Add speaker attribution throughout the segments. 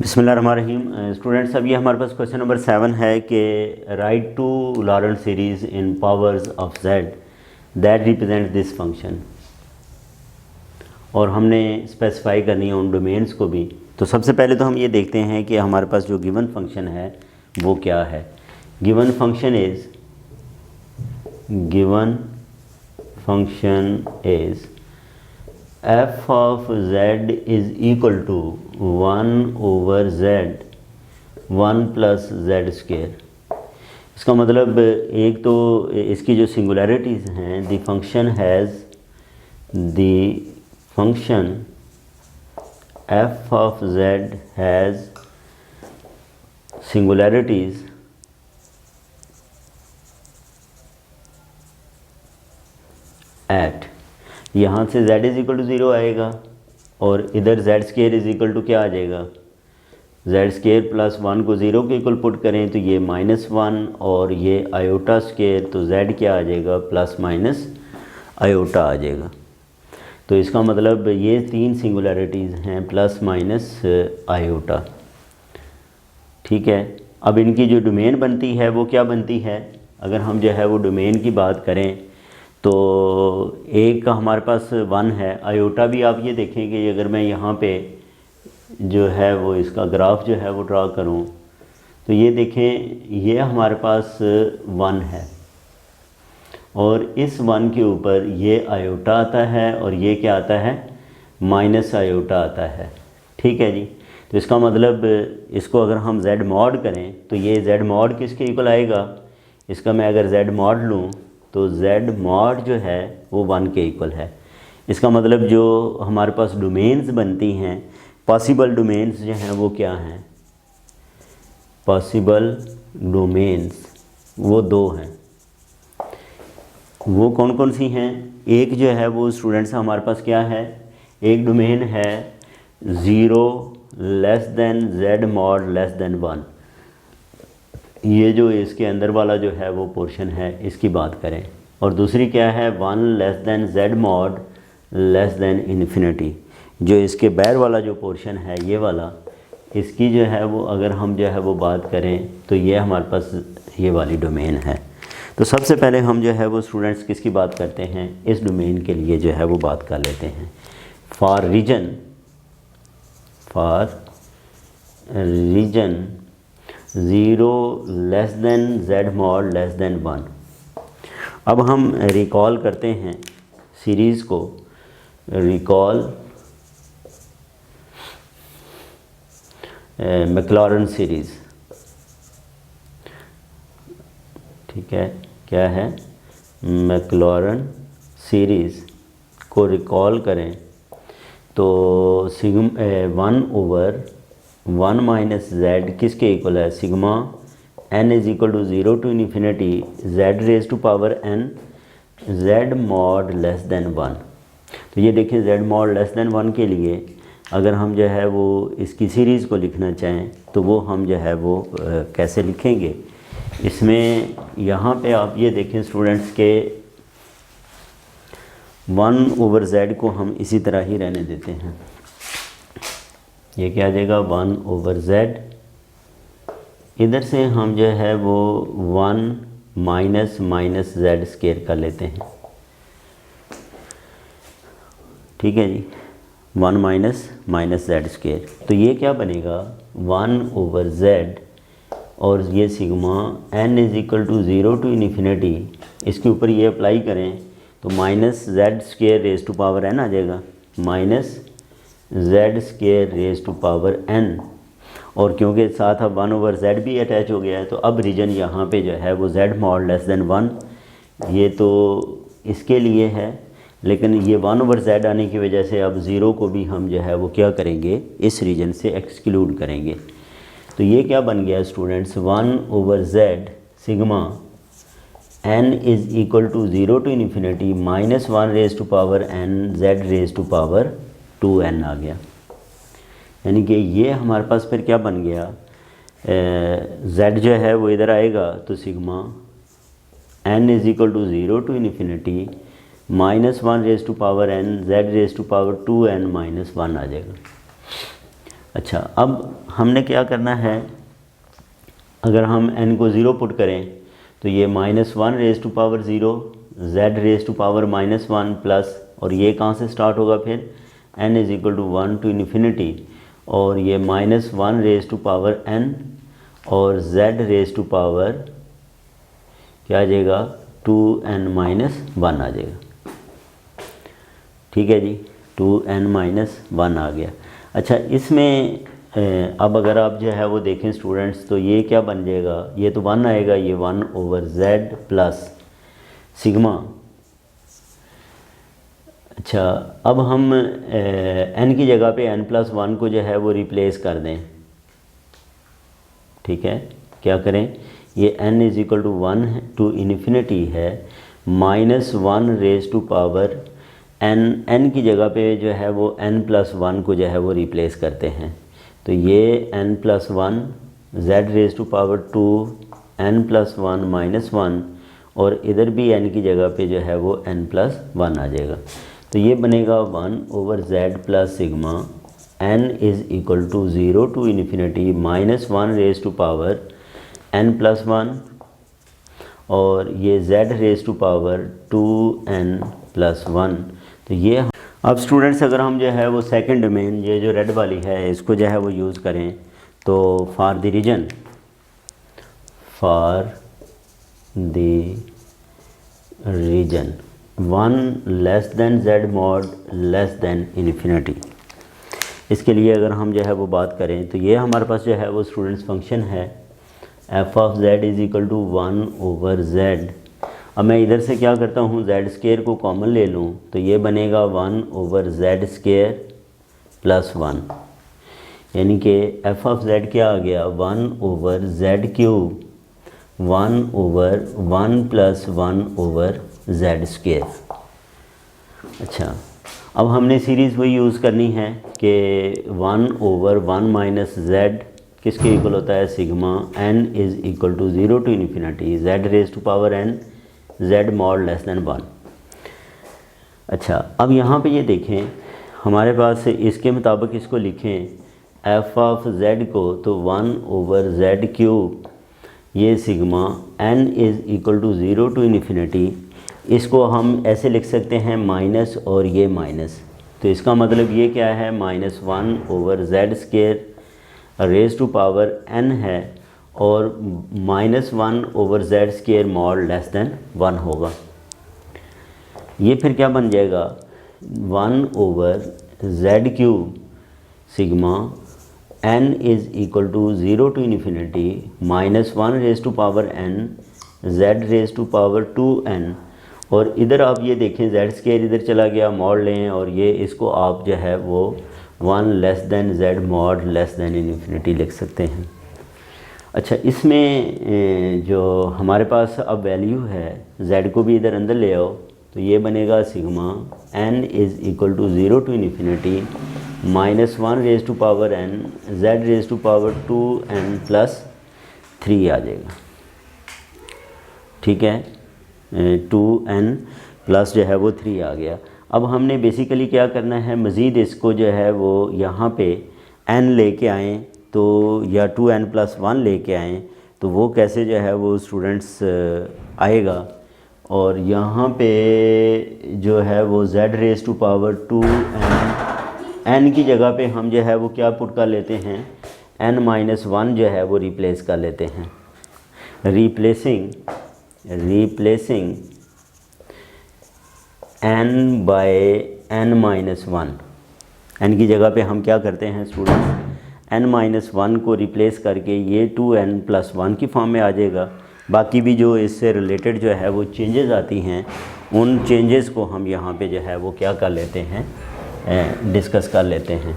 Speaker 1: बिस्मिल्लाहिर्रहमानिर्रहीम। स्टूडेंट्स, अब ये हमारे पास क्वेश्चन नंबर 7 है कि right to Laurent series in powers of z that represent this function, और हमने स्पेसिफाई करनी है उन डोमेन्स को भी। तो सबसे पहले तो हम ये देखते हैं कि हमारे पास जो गिवन फंक्शन है वो क्या है। Given function is f of z is equal to 1 over z 1 plus z square। इसका मतलब एक तो इसकी जो सिंगुलरिटीज़ हैं, the function f of z has singularities at, यहाँ से z इज़ इक्वल टू 0 आएगा और इधर z square is equal to क्या आ जाएगा, z स्केयर प्लस 1 को 0 के इक्वल पुट करें तो ये -1 और ये आयोटा स्केयर, तो z क्या आ जाएगा, प्लस माइनस आयोटा आ जाएगा। तो इसका मतलब ये तीन सिंगुलरिटीज़ हैं, प्लस माइनस आयोटा। ठीक है, अब इनकी जो डोमेन बनती है वो क्या बनती है। अगर हम जो है वो डोमेन की बात करें तो एक का हमारे पास 1 है, आयोटा भी आप ये देखेंगे अगर मैं यहाँ पे जो है वो इसका ग्राफ जो है वो ड्रा करूँ तो ये देखें ये हमारे पास 1 है और इस 1 के ऊपर ये आयोटा आता है और ये क्या आता है, माइनस आयोटा आता है। ठीक है जी, तो इसका मतलब इसको अगर हम z मॉड करें तो ये z मॉड किसके इक्वल आएगा, इसका मैं अगर z मॉड लूँ तो z मॉड जो है वो 1 के इक्वल है। इसका मतलब जो हमारे पास डोमेन्स बनती हैं, पॉसिबल डोमेन्स जो हैं वो क्या हैं, पॉसिबल डोमेन्स वो 2 हैं। वो कौन कौन सी हैं, एक जो है वो स्टूडेंट्स हमारे पास क्या है, एक डोमेन है 0 less than z mod less than 1। ये जो इसके अंदर वाला जो है वो पोर्शन है इसकी बात करें, और दूसरी क्या है 1 less than z mod less then infinity. जो इसके बाहर वाला जो पोर्शन है ये वाला, इसकी जो है वो अगर हम जो है वो बात करें तो ये हमारे पास ये वाली डोमेन है। तो सबसे पहले हम जो है वो स्टूडेंट्स किसकी बात करते हैं, इस डोमेन के लिए जो है वो बात कर लेते हैं। For region 0 less than z mod less than 1। अब हम रिकॉल करते हैं सीरीज़ को, रिकॉल मैक्लॉरेन सीरीज़। ठीक है, क्या है, मैक्लॉरेन सीरीज़ को रिकॉल करें तो 1 ओवर 1 माइनस z किसके इक्वल है, sigma n is equal to 0 to infinity z raise to power n z mod less than 1। तो ये देखिए z मॉड लेस देन 1 के लिए अगर हम जो है वो इसकी सीरीज़ को लिखना चाहें तो वो हम जो है वो कैसे लिखेंगे। इसमें यहाँ पे आप ये देखें स्टूडेंट्स के 1 ओवर z को हम इसी तरह ही रहने देते हैं। ये क्या आ जाएगा, 1 ओवर z, इधर से हम जो है वो 1 माइनस माइनस z स्केयर कर लेते हैं। ठीक है जी, 1 माइनस माइनस z स्केयर, तो ये क्या बनेगा 1 ओवर z और ये sigma n is equal to 0 to infinity, इसके ऊपर ये अप्लाई करें तो minus z square raise to power n आ जाएगा, minus z square raise to power n। और क्योंकि साथ अब 1 ओवर z भी अटैच हो गया है तो अब रीजन यहाँ पे जो है वो z मॉड लेस देन 1, ये तो इसके लिए है, लेकिन ये 1 ओवर z आने की वजह से अब 0 को भी हम जो है वो क्या करेंगे, इस रीजन से एक्सक्लूड करेंगे। तो ये क्या बन गया students, 1 over z sigma n is equal to 0 to infinity minus 1 raise to power n z raise to power 2n आ गया। यानी कि ये हमारे पास फिर क्या बन गया, z जो है वो इधर आएगा तो sigma n is equal to 0 to infinity -1 raise to power n z raise to power 2n -1 आ जाएगा। अच्छा, अब हमने क्या करना है, अगर हम n को 0 पुट करें तो ये -1 raise to power 0 z raise to power -1 plus, और ये कहाँ से स्टार्ट होगा फिर, n is equal to 1 to infinity, और ये -1 रेज़ टू पावर n और z रेज़ टू पावर क्या आ जाएगा 2n-1 आ जाएगा। ठीक है जी, 2n-1 आ गया। अच्छा, इसमें अब अगर आप जो है वो देखें स्टूडेंट्स, तो ये क्या बन जाएगा, ये तो 1 आएगा, ये 1/z प्लस सिग्मा। अच्छा, अब हम n की जगह पे n+1 को जो है वो रिप्लेस कर दें। ठीक है, क्या करें, ये n is equal to 1 to infinity है, -1 रेज़ टू पावर n की जगह पे जो है वो n+1 को जो है वो रिप्लेस करते हैं। तो ये n+1 z raise to power 2 n+1 -1, और इधर भी n की जगह पे जो है वो n+1 आ जाएगा। तो ये बनेगा 1/z plus sigma n is equal to 0 to infinity -1 raise to power n+1, और ये z raise to power 2n+1। तो ये अब स्टूडेंट्स अगर हम जो है वो सेकंड डोमेन, ये जो रेड वाली है, इसको जो है वो यूज़ करें, तो for the region 1 less than z mod less than infinity, इसके लिए अगर हम जो है वो बात करें, तो ये हमारे पास जो है वो स्टूडेंट्स फंक्शन है f(z) is equal to 1/z। अब मैं इधर से क्या करता हूँ, z² को कॉमन ले लूँ, तो ये बनेगा 1/z² प्लस 1, यानी कि f(z) क्या आ गया, 1/z³, 1/1 प्लस 1/z²। अच्छा, अब हमने सीरीज़ वही यूज़ करनी है कि 1/1 माइनस z किसके इक्वल होता है, sigma n is equal to 0 to infinity z raise to power n z mod less than 1। अच्छा, अब यहाँ पे ये देखें, हमारे पास इसके मुताबिक इसको लिखें f(z) को, तो 1/z³, ये sigma n is equal to 0 to infinity, इसको हम ऐसे लिख सकते हैं माइनस और ये माइनस, तो इसका मतलब ये क्या है, -1/z² rays to power n है, और -1/z² mod लेस दैन 1 होगा। ये फिर क्या बन जाएगा, 1/z³ sigma n is equal to 0 to infinity -1 raise to power n z raise to power 2n, और इधर आप ये देखें z² इधर चला गया, मॉड लें, और ये इसको आप जो है वो 1 less than z mod less than infinity लिख सकते हैं। अच्छा, इसमें जो हमारे पास अब वैल्यू है, z को भी इधर अंदर ले आओ, तो ये बनेगा sigma n is equal to 0 to infinity -1 raise to power n z raise to power 2n plus 3 आ जाएगा। ठीक है, 2n प्लस जो है वो 3 आ गया। अब हमने बेसिकली क्या करना है, मज़ीद इसको जो है वो यहाँ पे n लेके आएँ, तो या 2n+1 लेके आएँ, तो वो कैसे जो है वो स्टूडेंट्स आएगा, और यहाँ पे जो है वो z raise to power 2n की जगह पे हम जो है वो क्या पुट कर लेते हैं, n-1 जो है वो रिप्लेस कर लेते हैं। Replacing n bye n-1, n की जगह पे हम क्या करते हैं स्टूडेंट्स, n-1 को रिप्लेस करके ये 2n+1 की फॉर्म में आ जाएगा। बाकी भी जो इससे रिलेटेड जो है वो चेंजेस आती हैं, उन चेंजेस को हम यहाँ पे जो है वो क्या कर लेते हैं, डिस्कस कर लेते हैं।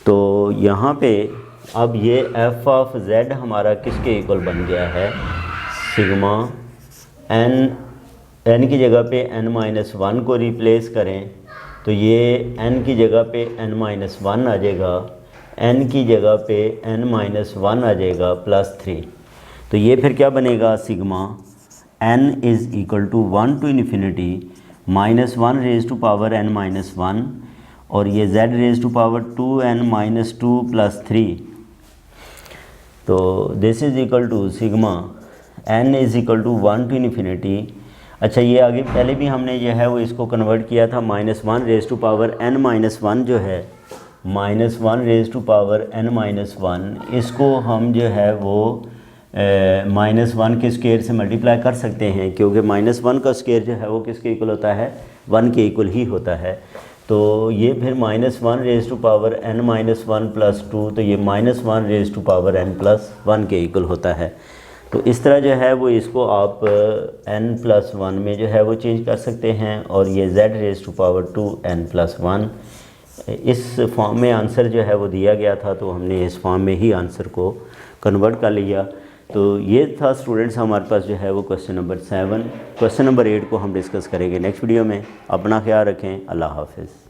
Speaker 1: तो यहाँ पे अब ये f(z) हमारा किसके इक्वल बन गया है, सिग्मा n की जगह पे n-1 को रिप्लेस करें, तो ये n की जगह पे n-1 आ जाएगा, n की जगह पे n-1 आ जाएगा प्लस 3। तो ये फिर क्या बनेगा, sigma n is equal to 1 to infinity -1 raise to power n-1, और ये z raise to power 2n minus 2 plus 3, तो this is equal to sigma n is equal to 1 to infinity. अच्छा, ये आगे पहले भी हमने जो है वो इसको कन्वर्ट किया था, -1 raise to power n minus 1 जो है, -1 raise to power n minus 1, इसको हम जो है वो -1 के स्क्वायर से मल्टीप्लाई कर सकते हैं, क्योंकि -1 का स्क्वायर जो है वो किसके इक्वल होता है, 1 के इक्वल ही होता है। तो ये फिर -1 raise to power n minus 1 plus 2, तो ये -1 raise to power n plus 1 के इक्वल होता है। तो इस तरह जो है वो इसको आप n प्लस 1 में जो है वो चेंज कर सकते हैं, और ये z raise to power 2n plus 1, इस फॉर्म में आंसर जो है वो दिया गया था, तो हमने इस फॉर्म में ही आंसर को कन्वर्ट कर लिया। तो ये था स्टूडेंट्स हमारे पास जो है वो क्वेश्चन नंबर 7। क्वेश्चन नंबर 8 को हम डिस्कस करेंगे नेक्स्ट वीडियो में। अपना ख्याल रखें। अल्लाह हाफ़िज़।